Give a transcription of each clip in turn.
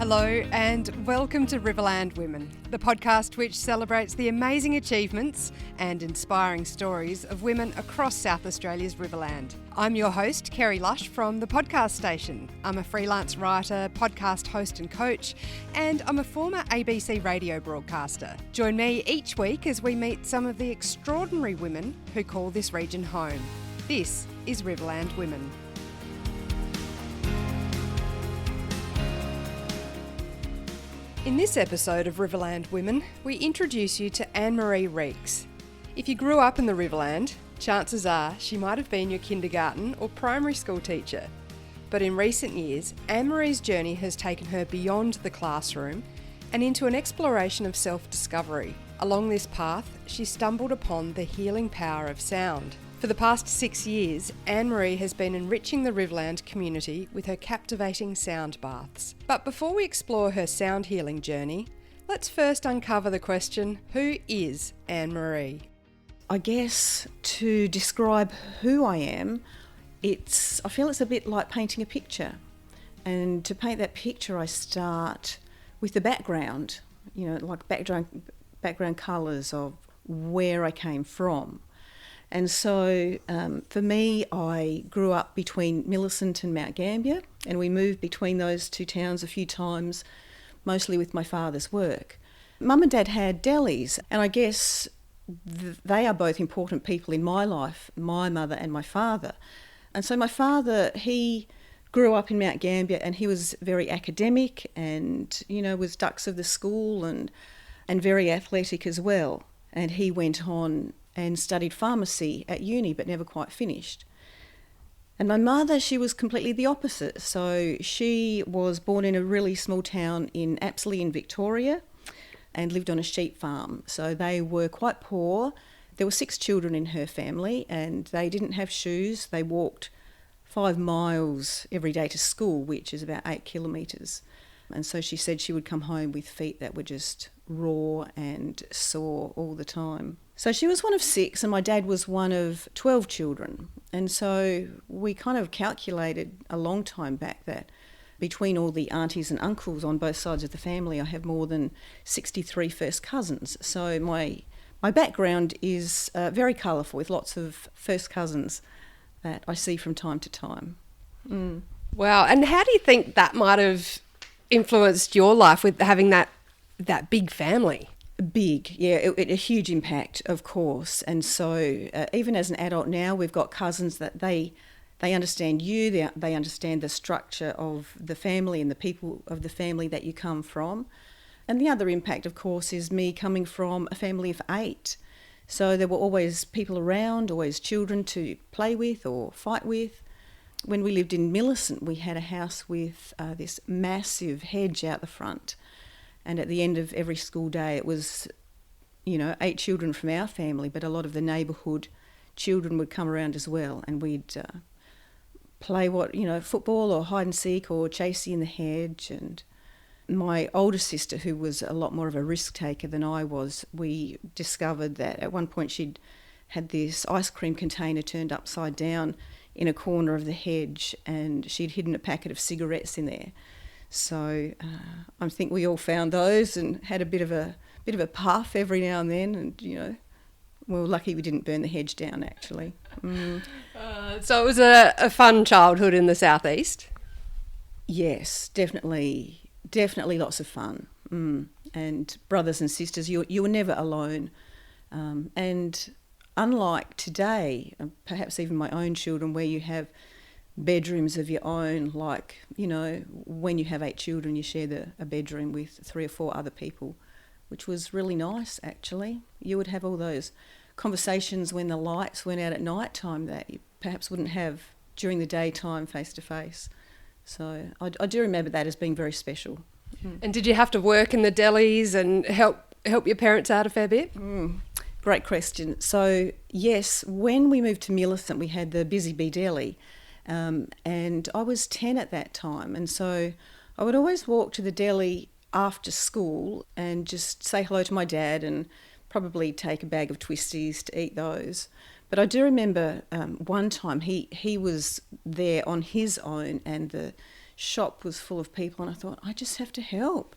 Hello and welcome to Riverland Women, the podcast which celebrates the amazing achievements and inspiring stories of women across South Australia's Riverland. I'm your host, Kerry Lush from the podcast station. I'm a freelance writer, podcast host and coach, and I'm a former ABC radio broadcaster. Join me each week as we meet some of the extraordinary women who call this region home. This is Riverland Women. In this episode of Riverland Women, we introduce you to Anne-Marie Reeks. If you grew up in the Riverland, chances are she might have been your kindergarten or primary school teacher. But in recent years, Anne-Marie's journey has taken her beyond the classroom and into an exploration of self-discovery. Along this path, she stumbled upon the healing power of sound. For the past 6 years, Anne-Marie has been enriching the Riverland community with her captivating sound baths. But before we explore her sound healing journey, let's first uncover the question, who is Anne-Marie? I guess to describe who I am, I feel it's a bit like painting a picture. And to paint that picture, I start with the background, like background colours of where I came from. And so for me, I grew up between Millicent and Mount Gambier, and we moved between those two towns a few times, mostly with my father's work. Mum and Dad had delis, and I guess they are both important people in my life, my mother and my father. And so my father, he grew up in Mount Gambier, and he was very academic and, was dux of the school and very athletic as well. And he went on and studied pharmacy at uni but never quite finished. And my mother, she was completely the opposite. So she was born in a really small town in Apsley in Victoria and lived on a sheep farm. So they were quite poor. There were 6 children in her family and they didn't have shoes. They walked 5 miles every day to school, which is about 8 kilometres. And so she said she would come home with feet that were just raw and sore all the time. So she was one of 6 and my dad was one of 12 children. And so we kind of calculated a long time back that between all the aunties and uncles on both sides of the family, I have more than 63 first cousins. So my background is very colourful with lots of first cousins that I see from time to time. Mm. Wow, and how do you think that might have influenced your life with having that big family? Big, yeah, a huge impact, of course. And so even as an adult now, we've got cousins that they understand you, they understand the structure of the family and the people of the family that you come from. And the other impact, of course, is me coming from a family of 8. So there were always people around, always children to play with or fight with. When we lived in Millicent, we had a house with this massive hedge out the front. And at the end of every school day, it was, 8 children from our family, but a lot of the neighbourhood children would come around as well. And we'd play football or hide and seek or chasey in the hedge. And my older sister, who was a lot more of a risk taker than I was, we discovered that at one point she'd had this ice cream container turned upside down in a corner of the hedge, and she'd hidden a packet of cigarettes in there. So I think we all found those and had a bit of a puff every now and then, and we were lucky we didn't burn the hedge down actually. Mm. So it was a fun childhood in the southeast. Yes, definitely lots of fun. And brothers and sisters, you were never alone. And unlike today, perhaps even my own children, where you have bedrooms of your own, like, when you have 8 children, you share a bedroom with 3 or 4 other people, which was really nice, actually. You would have all those conversations when the lights went out at night time that you perhaps wouldn't have during the daytime face to face. So I do remember that as being very special. And did you have to work in the delis and help your parents out a fair bit? Great question. So, yes, when we moved to Millicent, we had the Busy Bee Deli. And I was 10 at that time, and so I would always walk to the deli after school and just say hello to my dad and probably take a bag of twisties to eat those. But I do remember one time he was there on his own, and the shop was full of people, and I thought, I just have to help.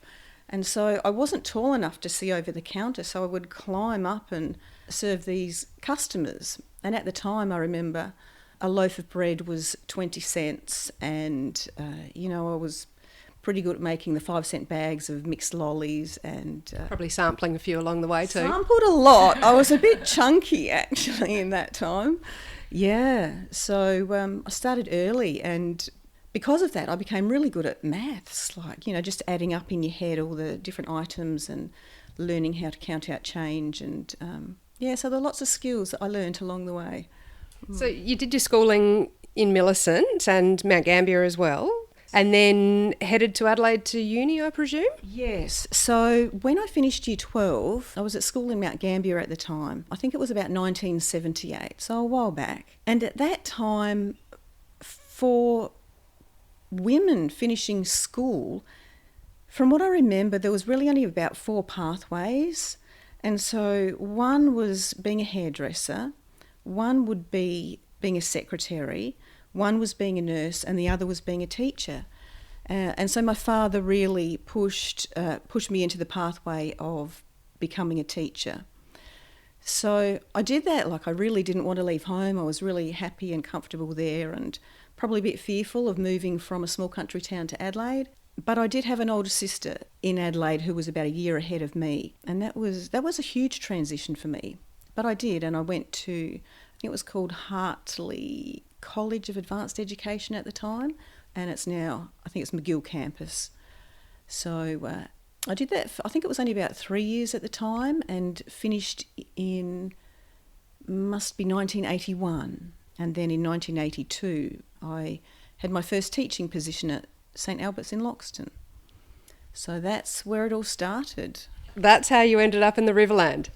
And so I wasn't tall enough to see over the counter, so I would climb up and serve these customers. And at the time, I remember a loaf of bread was 20 cents, and, I was pretty good at making the 5-cent bags of mixed lollies, and Probably sampling a few along the way too. sampled a lot. I was a bit chunky actually in that time. Yeah, so I started early, and because of that I became really good at maths, like, just adding up in your head all the different items and learning how to count out change, and so there are lots of skills that I learned along the way. So you did your schooling in Millicent and Mount Gambier as well, and then headed to Adelaide to uni, I presume? Yes. So when I finished year 12, I was at school in Mount Gambier at the time. I think it was about 1978, so a while back. And at that time, for women finishing school, from what I remember, there was really only about 4 pathways. And so one was being a hairdresser, one would be being a secretary, one was being a nurse, and the other was being a teacher. And so my father really pushed me into the pathway of becoming a teacher. So I did that. Like, I really didn't want to leave home. I was really happy and comfortable there, and probably a bit fearful of moving from a small country town to Adelaide. But I did have an older sister in Adelaide who was about a year ahead of me, and that was a huge transition for me. But I did, and I went to, I think it was called Hartley College of Advanced Education at the time, and it's now, I think it's McGill campus. So I did that, I think it was only about 3 years at the time, and finished in, must be 1981. And then in 1982, I had my first teaching position at St Albert's in Loxton. So that's where it all started. That's how you ended up in the Riverland?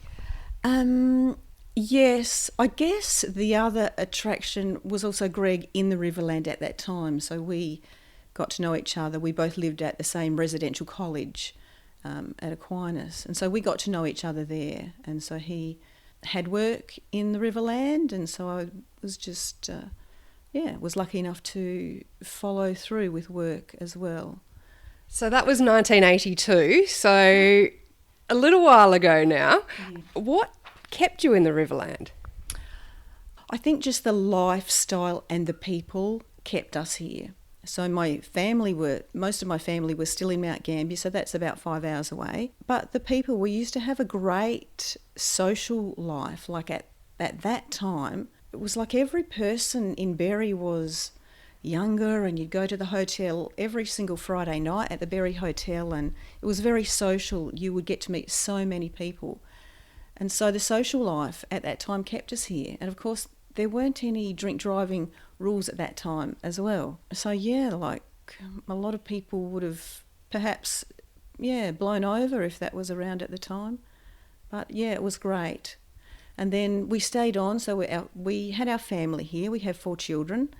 Yes, I guess the other attraction was also Greg in the Riverland at that time. So we got to know each other. We both lived at the same residential college at Aquinas. And so we got to know each other there. And so he had work in the Riverland, and so I was just, was lucky enough to follow through with work as well. So that was 1982, so a little while ago now. Yeah. What kept you in the Riverland? I think just the lifestyle and the people kept us here. So most of my family were still in Mount Gambier, so that's about 5 hours away. But the people, we used to have a great social life. Like at that time, it was like every person in Berry was younger, and you'd go to the hotel every single Friday night at the Berry Hotel, and it was very social. You would get to meet so many people. And so the social life at that time kept us here. And of course, there weren't any drink driving rules at that time as well. So like a lot of people would have perhaps, blown over if that was around at the time. But it was great. And then we stayed on, so we had our family here. We have 4 children.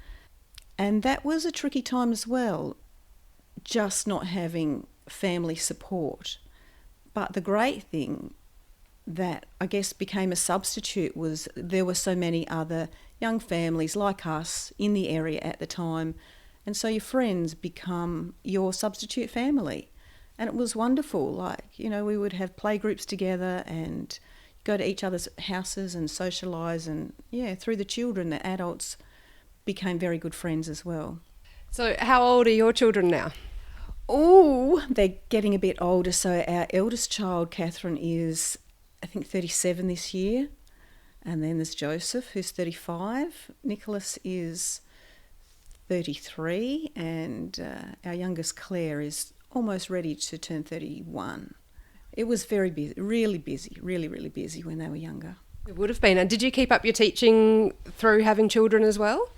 And that was a tricky time as well, just not having family support. But the great thing that I guess became a substitute was there were so many other young families like us in the area at the time, and so your friends become your substitute family. And it was wonderful. Like, we would have play groups together and go to each other's houses and socialise, and through the children, the adults became very good friends as well. So how old are your children now? Oh, they're getting a bit older. So our eldest child, Catherine, is I think 37 this year, and then there's Joseph, who's 35. Nicholas is 33, and our youngest Claire is almost ready to turn 31. It was very busy, really busy when they were younger. It would have been. And did you keep up your teaching through having children as well?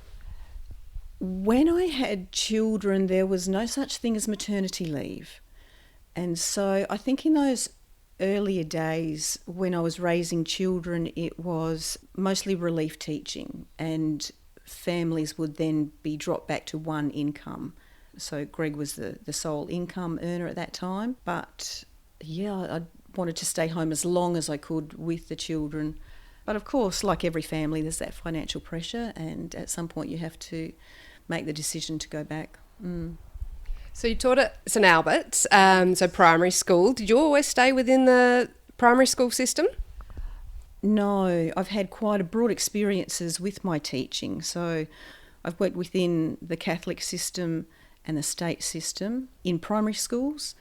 When I had children, there was no such thing as maternity leave. And so I think in those earlier days when I was raising children, it was mostly relief teaching, and families would then be dropped back to one income. So Greg was the sole income earner at that time. But I wanted to stay home as long as I could with the children. But of course, like every family, there's that financial pressure, and at some point you have to make the decision to go back. So you taught at St Albert's, so primary school. Did you always stay within the primary school system? No, I've had quite a broad experiences with my teaching. So I've worked within the Catholic system and the state system in primary schools.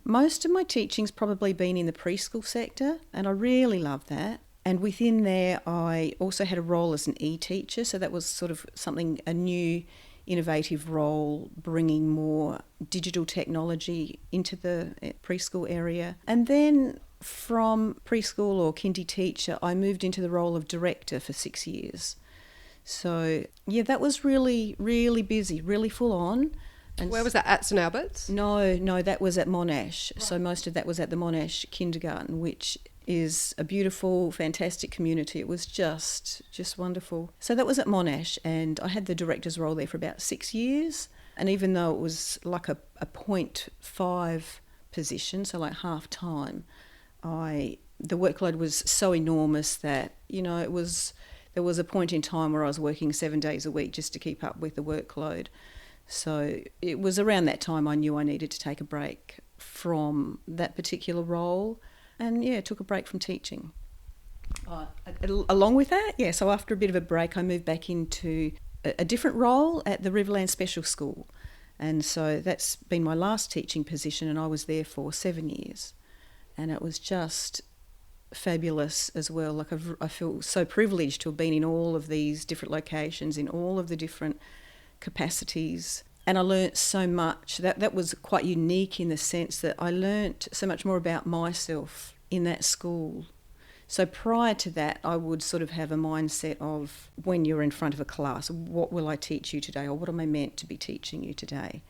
Most of my teaching's probably been in the preschool sector, and I really love that. And within there, I also had a role as an e-teacher, so that was sort of something, a new, innovative role, bringing more digital technology into the preschool area. And then from preschool or kindy teacher, I moved into the role of director for 6 years. So, yeah, that was really, really busy, really full on. And where was that, at St Albert's? No, that was at Monash. Right. So most of that was at the Monash kindergarten, which is a beautiful, fantastic community. It was just wonderful. So that was at Monash, and I had the director's role there for about 6 years. And even though it was like a 0.5 position, so like half time, the workload was so enormous that, there was a point in time where I was working 7 days a week just to keep up with the workload. So it was around that time I knew I needed to take a break from that particular role, and took a break from teaching. Along with that, so after a bit of a break, I moved back into a different role at the Riverland Special School, and so that's been my last teaching position, and I was there for 7 years, and it was just fabulous as well. Like I feel so privileged to have been in all of these different locations, in all of the different capacities, and I learnt so much. That was quite unique in the sense that I learnt so much more about myself in that school. So prior to that, I would sort of have a mindset of, when you're in front of a class, what will I teach you today, or what am I meant to be teaching you today?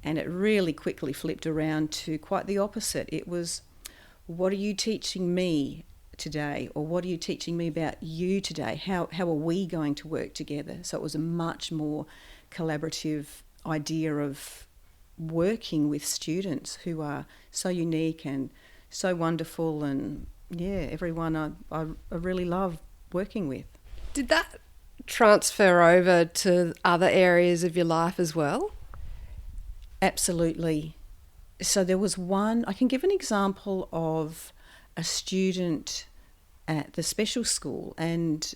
And it really quickly flipped around to quite the opposite. It was, what are you teaching me today, or what are you teaching me about you today? How are we going to work together? So it was a much more collaborative idea of working with students who are so unique and so wonderful, and everyone I really love working with. Did that transfer over to other areas of your life as well? Absolutely. So there was one, I can give an example of a student at the special school, and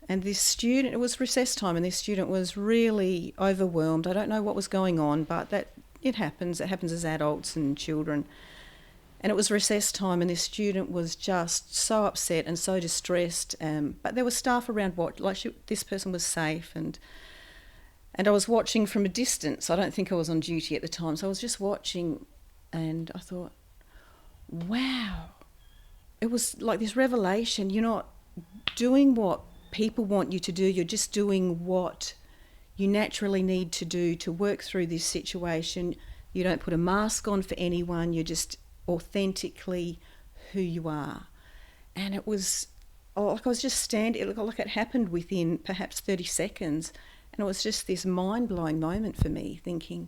this student, it was recess time, and this student was really overwhelmed. I don't know what was going on, but it happens as adults and children. And it was recess time, and this student was just so upset and so distressed, but there were staff around this person was safe, and I was watching from a distance. I don't think I was on duty at the time, so I was just watching, and I thought, wow, it was like this revelation. You're not doing what people want you to do, you're just doing what you naturally need to do to work through this situation. You don't put a mask on for anyone, you're just authentically who you are. And it was, like I was just standing, it looked like it happened within perhaps 30 seconds, and it was just this mind-blowing moment for me, thinking,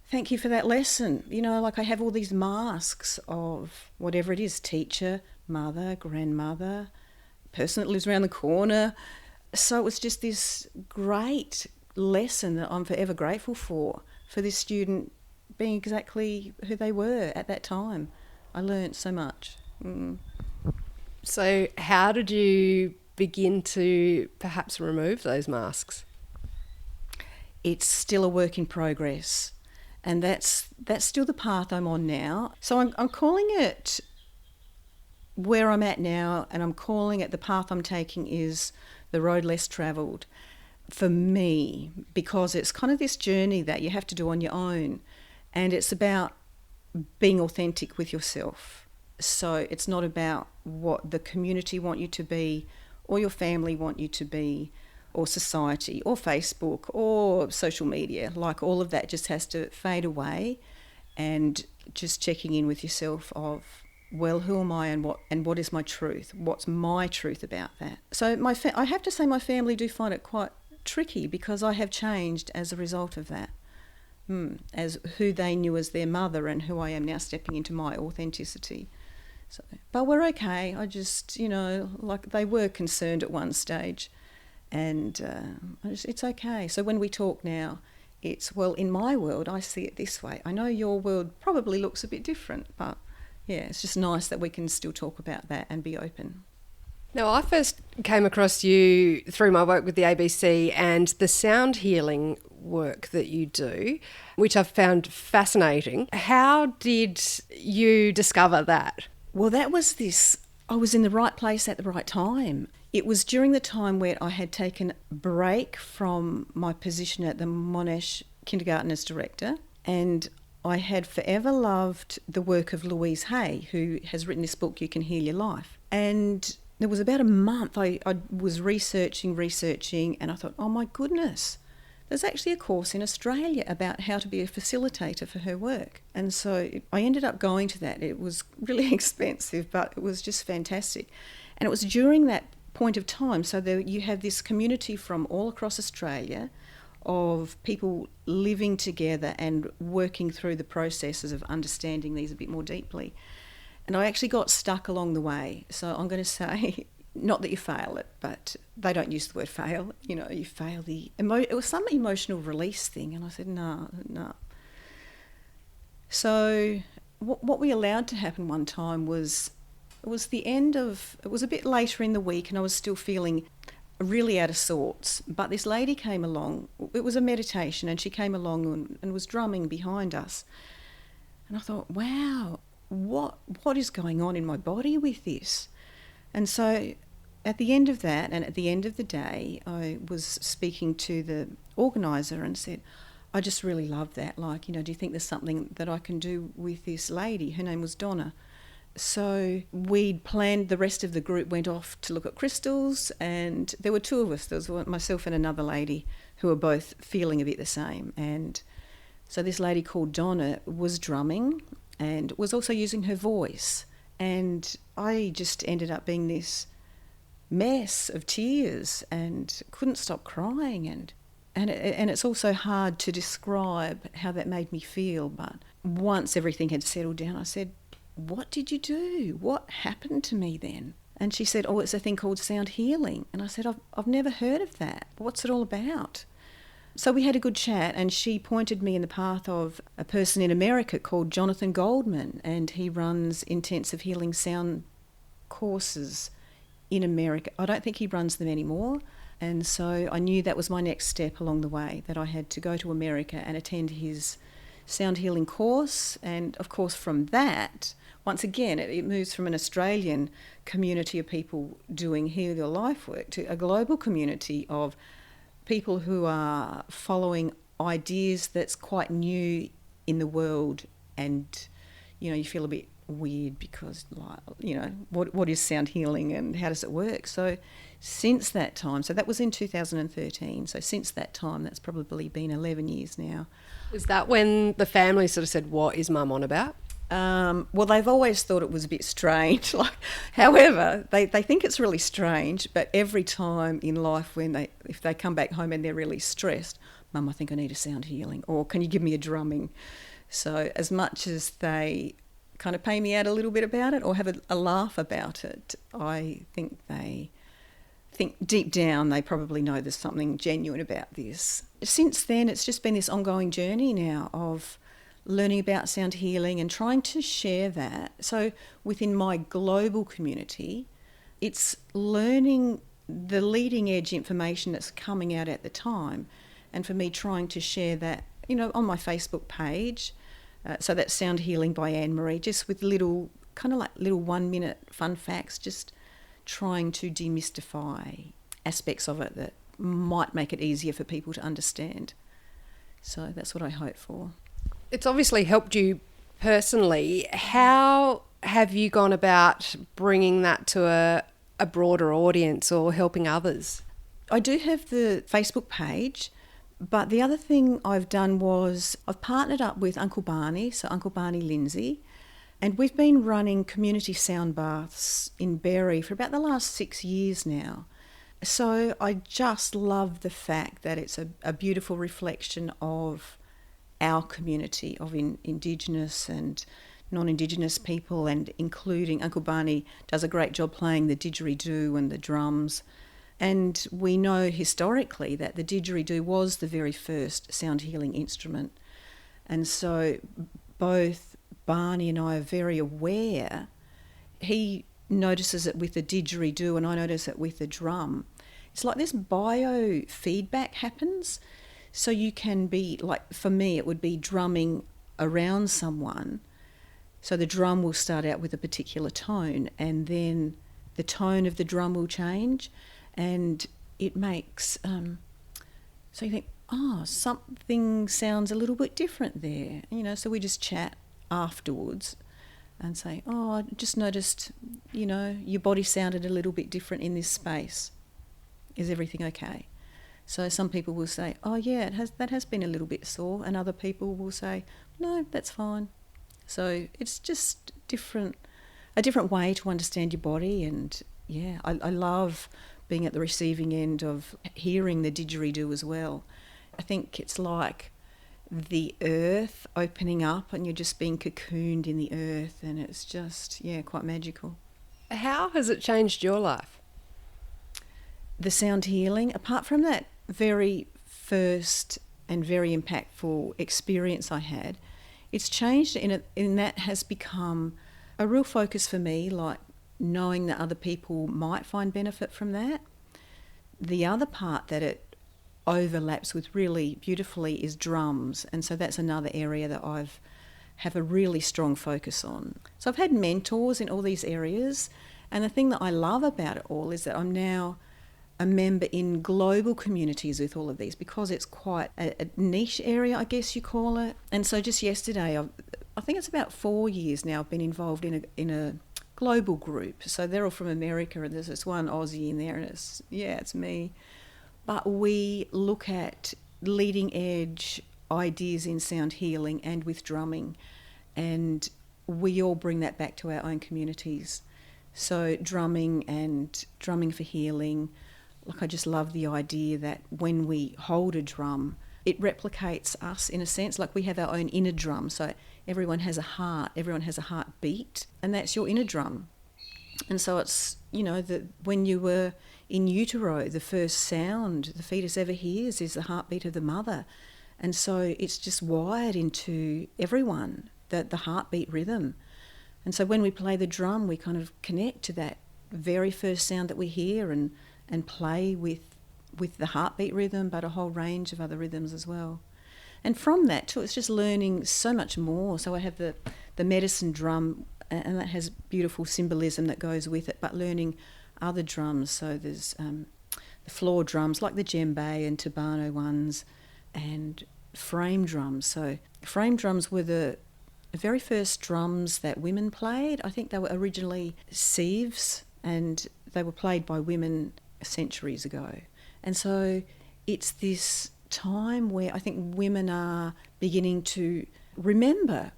thank you for that lesson. Like I have all these masks of whatever it is, teacher, mother, grandmother, person that lives around the corner. So it was just this great lesson that I'm forever grateful for this student being exactly who they were at that time. I learnt so much. So how did you begin to perhaps remove those masks? It's still a work in progress, and that's still the path I'm on now. So I'm calling it where I'm at now, and I'm calling it the path I'm taking is the road less travelled for me, because it's kind of this journey that you have to do on your own, and it's about being authentic with yourself. So it's not about what the community want you to be, or your family want you to be, or society, or Facebook, or social media. Like all of that just has to fade away, and just checking in with yourself of, well, who am I, and what is my truth? What's my truth about that? So I have to say my family do find it quite tricky, because I have changed as a result of that, as who they knew as their mother and who I am now stepping into my authenticity. So, but we're okay. I just, like they were concerned at one stage, and it's okay. So when we talk now, it's, well, in my world, I see it this way. I know your world probably looks a bit different, but yeah, it's just nice that we can still talk about that and be open. Now, I first came across you through my work with the ABC and the sound healing work that you do, which I've found fascinating. How did you discover that? Well, I was in the right place at the right time. It was during the time where I had taken a break from my position at the Monash Kindergarten as director, and I had forever loved the work of Louise Hay, who has written this book, You Can Heal Your Life. And there was about a month I was researching, and I thought, oh my goodness, there's actually a course in Australia about how to be a facilitator for her work. And so I ended up going to that. It was really expensive, but it was just fantastic. And it was during that point of time, so you have this community from all across Australia of people living together and working through the processes of understanding these a bit more deeply. And I actually got stuck along the way. So I'm going to say, not that you fail it, but they don't use the word fail. You know, you fail it was some emotional release thing. And I said, no. So what we allowed to happen one time was, it was a bit later in the week and I was still feeling really out of sorts. But this lady came along, it was a meditation, and she came along and was drumming behind us. And I thought, wow, what is going on in my body with this? And so at the end of that, and at the end of the day, I was speaking to the organiser and said, I just really love that. Like, do you think there's something that I can do with this lady? Her name was Donna. So we'd planned, the rest of the group went off to look at crystals, and there were two of us. There was myself and another lady who were both feeling a bit the same. And so this lady called Donna was drumming and was also using her voice. And I just ended up being this mess of tears and couldn't stop crying. And it's also hard to describe how that made me feel. But once everything had settled down, I said, what did you do? What happened to me then? And she said, oh, it's a thing called sound healing. And I said, I've never heard of that. What's it all about? So we had a good chat, and she pointed me in the path of a person in America called Jonathan Goldman, and he runs intensive healing sound courses in America. I don't think he runs them anymore. And so I knew that was my next step along the way, that I had to go to America and attend his sound healing course. And of course from that, once again, it moves from an Australian community of people doing Heal Your Life work to a global community of people who are following ideas that's quite new in the world. And, you feel a bit weird because, what is sound healing and how does it work? So since that time, so that was in 2013, so since that time, that's probably been 11 years now. Is that when the family sort of said, what is Mum on about? Well, they've always thought it was a bit strange. However, they think it's really strange, but every time in life if they come back home and they're really stressed, Mum, I think I need a sound healing, or can you give me a drumming? So as much as they kind of pay me out a little bit about it or have a laugh about it, I think deep down they probably know there's something genuine about this. Since then, it's just been this ongoing journey now of learning about sound healing and trying to share that. So within my global community, it's learning the leading edge information that's coming out at the time, and for me trying to share that, on my Facebook page. So that's Sound Healing by Anne-Marie, just with little 1 minute fun facts, just trying to demystify aspects of it that might make it easier for people to understand. So that's what I hope for. It's obviously helped you personally. How have you gone about bringing that to a broader audience or helping others? I do have the Facebook page, but the other thing I've done was I've partnered up with Uncle Barney, so Uncle Barney Lindsay, and we've been running community sound baths in Berry for about the last 6 years now. So I just love the fact that it's a beautiful reflection of our community of Indigenous and non-Indigenous people, and including Uncle Barney does a great job playing the didgeridoo and the drums. And we know historically that the didgeridoo was the very first sound healing instrument. And so both Barney and I are very aware. He notices it with the didgeridoo and I notice it with the drum. It's like this biofeedback happens. So you can be, like for me, it would be drumming around someone. So the drum will start out with a particular tone and then the tone of the drum will change and it makes, so you think, oh, something sounds a little bit different there. So we just chat afterwards and say, oh, I just noticed, your body sounded a little bit different in this space. Is everything okay? So some people will say, oh yeah, that has been a little bit sore, and other people will say, no, that's fine. So it's just a different way to understand your body, and yeah, I love being at the receiving end of hearing the didgeridoo as well. I think it's like the earth opening up and you're just being cocooned in the earth, and it's just, quite magical. How has it changed your life? The sound healing, apart from that very first and very impactful experience I had, it's changed in that has become a real focus for me, like knowing that other people might find benefit from that. The other part that it overlaps with really beautifully is drums, and so that's another area that have a really strong focus on. So I've had mentors in all these areas, and the thing that I love about it all is that I'm now a member in global communities with all of these, because it's quite a niche area, I guess you call it. And so just yesterday, I think it's about 4 years now, I've been involved in a global group. So they're all from America, and there's this one Aussie in there, and it's me. But we look at leading edge ideas in sound healing and with drumming, and we all bring that back to our own communities. So drumming for healing. Like, I just love the idea that when we hold a drum, it replicates us in a sense. Like, we have our own inner drum. So everyone has a heart, everyone has a heartbeat, and that's your inner drum. And so it's, that when you were in utero, the first sound the fetus ever hears is the heartbeat of the mother. And so it's just wired into everyone, the heartbeat rhythm. And so when we play the drum, we kind of connect to that very first sound that we hear and play with the heartbeat rhythm, but a whole range of other rhythms as well. And from that too, it's just learning so much more. So I have the medicine drum, and that has beautiful symbolism that goes with it, but learning other drums. So there's the floor drums like the djembe and tabano ones, and frame drums. So frame drums were the very first drums that women played. I think they were originally sieves, and they were played by women centuries ago. And so it's this time where I think women are beginning to remember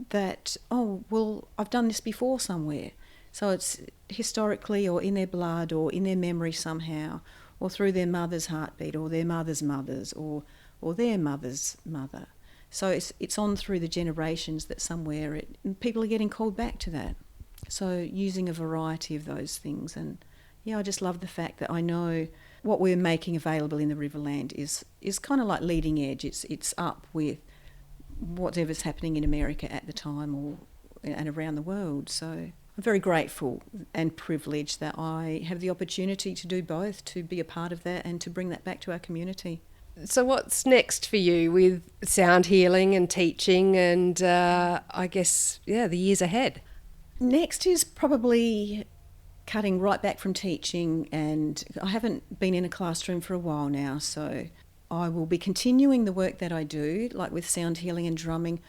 that, oh, well, I've done this before somewhere. So it's historically or in their blood or in their memory somehow, or through their mother's heartbeat or their mother's mothers or their mother's mother. So it's on through the generations that somewhere people are getting called back to that. So using a variety of those things. And I just love the fact that I know what we're making available in the Riverland is kind of like leading edge. It's up with whatever's happening in America at the time and around the world. So I'm very grateful and privileged that I have the opportunity to do both, to be a part of that and to bring that back to our community. So what's next for you with sound healing and teaching and I guess, the years ahead? Next is probably cutting right back from teaching, and I haven't been in a classroom for a while now, so I will be continuing the work that I do, like with sound healing and drumming.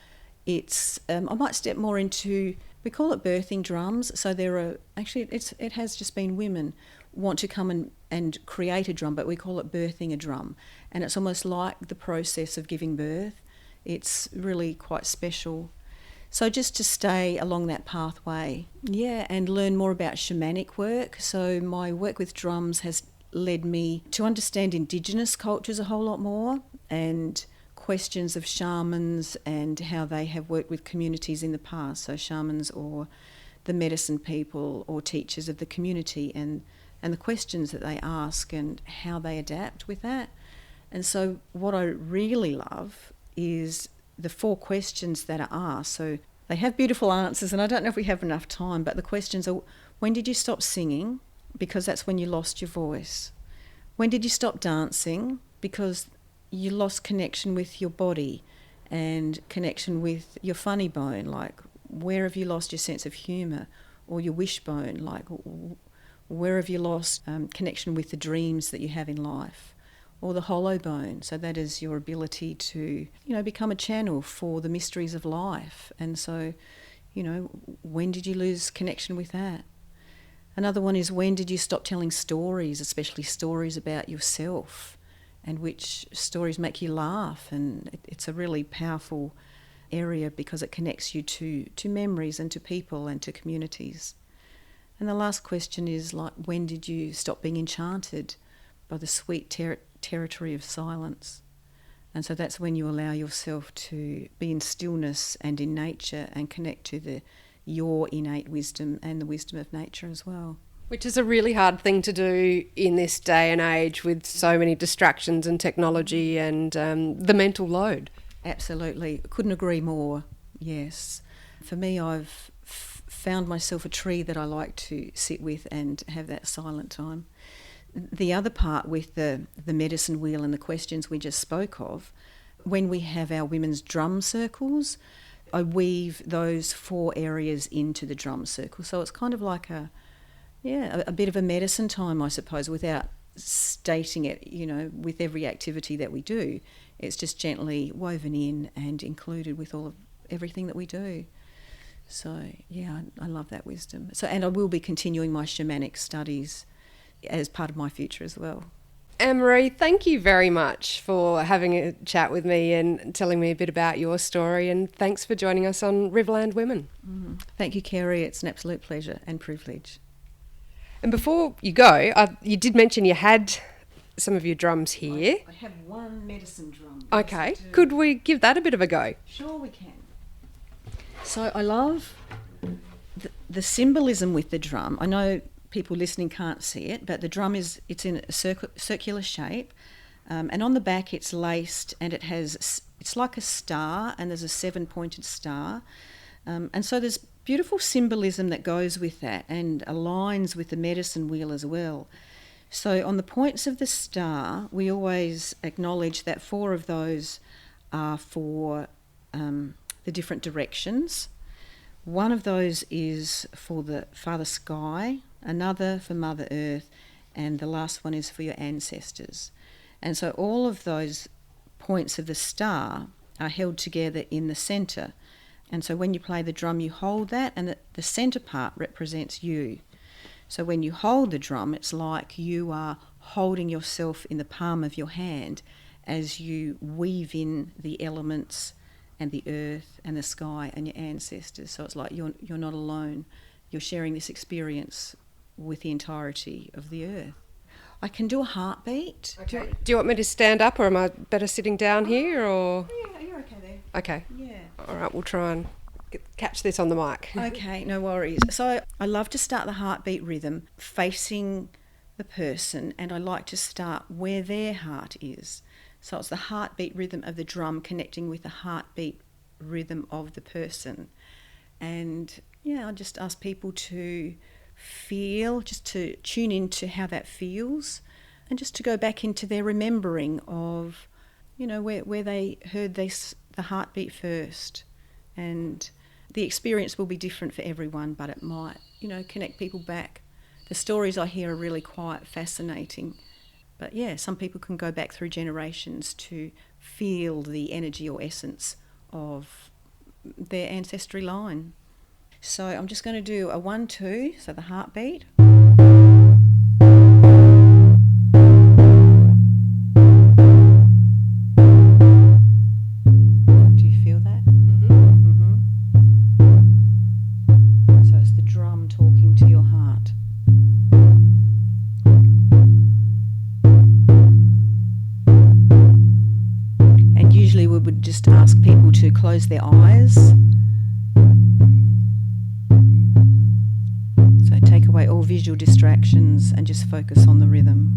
It's I might step more into, we call it birthing drums. So there are actually it has just been women want to come and create a drum, but we call it birthing a drum, and it's almost like the process of giving birth. It's really quite special. So just to stay along that pathway, and learn more about shamanic work. So my work with drums has led me to understand Indigenous cultures a whole lot more, and questions of shamans and how they have worked with communities in the past. So shamans or the medicine people or teachers of the community, and and the questions that they ask and how they adapt with that. And so what I really love is the 4 questions that are asked. So they have beautiful answers, and I don't know if we have enough time, but the questions are: when did you stop singing? Because that's when you lost your voice. When did you stop dancing? Because you lost connection with your body and connection with your funny bone. Like, where have you lost your sense of humour? Or your wishbone? Like, where have you lost connection with the dreams that you have in life? Or the hollow bone, so that is your ability to, become a channel for the mysteries of life. And so, when did you lose connection with that? Another one is: when did you stop telling stories, especially stories about yourself, and which stories make you laugh? And it's a really powerful area because it connects you to memories and to people and to communities. And the last question is, like, when did you stop being enchanted by the sweet territory of silence? And so that's when you allow yourself to be in stillness and in nature and connect to your innate wisdom and the wisdom of nature as well. Which is a really hard thing to do in this day and age with so many distractions and technology and the mental load. Absolutely. Couldn't agree more, yes. For me, I've found myself a tree that I like to sit with and have that silent time. The other part with the medicine wheel and the questions we just spoke of, when we have our women's drum circles, I weave those 4 areas into the drum circle. So it's kind of like a bit of a medicine time, I suppose, without stating it, with every activity that we do. It's just gently woven in and included with everything that we do. So, I love that wisdom. So, and I will be continuing my shamanic studies as part of my future as well. Anne-Marie, thank you very much for having a chat with me and telling me a bit about your story, and thanks for joining us on Riverland Women. Mm-hmm. Thank you, Kerry. It's an absolute pleasure and privilege. And before you go, you did mention you had some of your drums here. I have one medicine drum. Okay. Yes, could we give that a bit of a go? Sure we can. So I love the symbolism with the drum. I know people listening can't see it, but the drum it's in a circular shape, and on the back it's laced, and it's like a star, and there's a 7-pointed star, and so there's beautiful symbolism that goes with that and aligns with the medicine wheel as well. So on the points of the star, we always acknowledge that 4 of those are for the different directions. One of those is for the Father Sky, another for Mother Earth, and the last one is for your ancestors. And so all of those points of the star are held together in the centre. And so when you play the drum, you hold that, and the centre part represents you. So when you hold the drum, it's like you are holding yourself in the palm of your hand as you weave in the elements and the earth and the sky and your ancestors. So it's like you're not alone. You're sharing this experience with the entirety of the earth. I can do a heartbeat. Okay. Do you want me to stand up, or am I better sitting down here? Or Yeah, you're okay there. Okay. Yeah. All right, we'll try and catch this on the mic. Okay, no worries. So I love to start the heartbeat rhythm facing the person, and I like to start where their heart is. So it's the heartbeat rhythm of the drum connecting with the heartbeat rhythm of the person. And I just ask people to feel, just to tune into how that feels, and just to go back into their remembering of, where they heard the heartbeat first. And the experience will be different for everyone, but it might, connect people back. The stories I hear are really quite fascinating. But some people can go back through generations to feel the energy or essence of their ancestry line. So I'm just going to do a 1-2, so the heartbeat. Do you feel that? Mm-hmm. So it's the drum talking to your heart. And usually we would just ask people to close their eyes. So take away all visual distractions and just focus on the rhythm.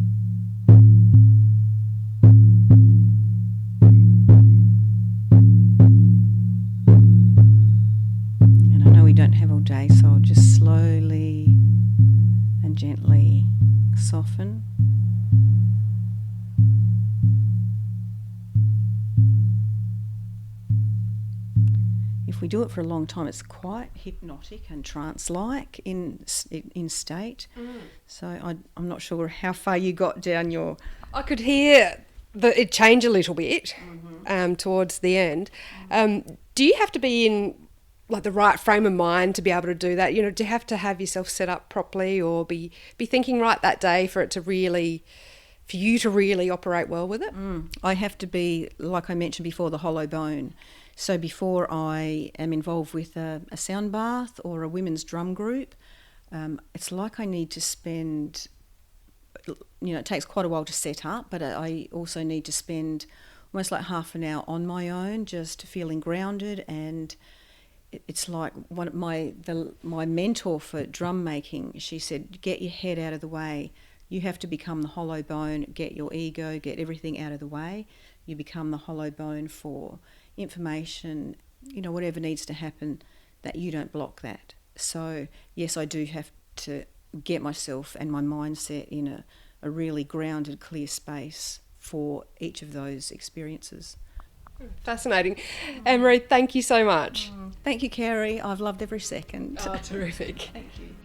And I know we don't have all day, so I'll just slowly and gently soften. If we do it for a long time, it's quite hypnotic and trance-like in state. So I'm not sure how far you got down your... I could hear it change a little bit towards the end. Do you have to be in like the right frame of mind to be able to do that? You know, do you have to have yourself set up properly or be thinking right that day for you to really operate well with it? I have to be, like I mentioned before, the hollow bone. So before I am involved with a sound bath or a women's drum group, it's like I need to spend, it takes quite a while to set up, but I also need to spend almost like half an hour on my own, just feeling grounded. And it's like my mentor for drum making, she said, get your head out of the way. You have to become the hollow bone, get your ego, get everything out of the way. You become the hollow bone for information, whatever needs to happen, that you don't block that. So yes, I do have to get myself and my mindset in a really grounded, clear space for each of those experiences. Fascinating. Anne-Marie, thank you so much. Thank you, Carrie. I've loved every second. Oh, terrific. Thank you.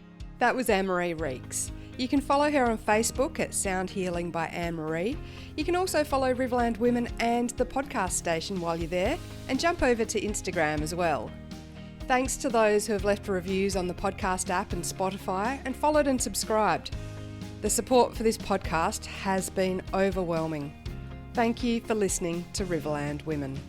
That was Anne-Marie Reeks. You can follow her on Facebook at Sound Healing by Anne-Marie. You can also follow Riverland Women and the podcast station while you're there, and jump over to Instagram as well. Thanks to those who have left reviews on the podcast app and Spotify and followed and subscribed. The support for this podcast has been overwhelming. Thank you for listening to Riverland Women.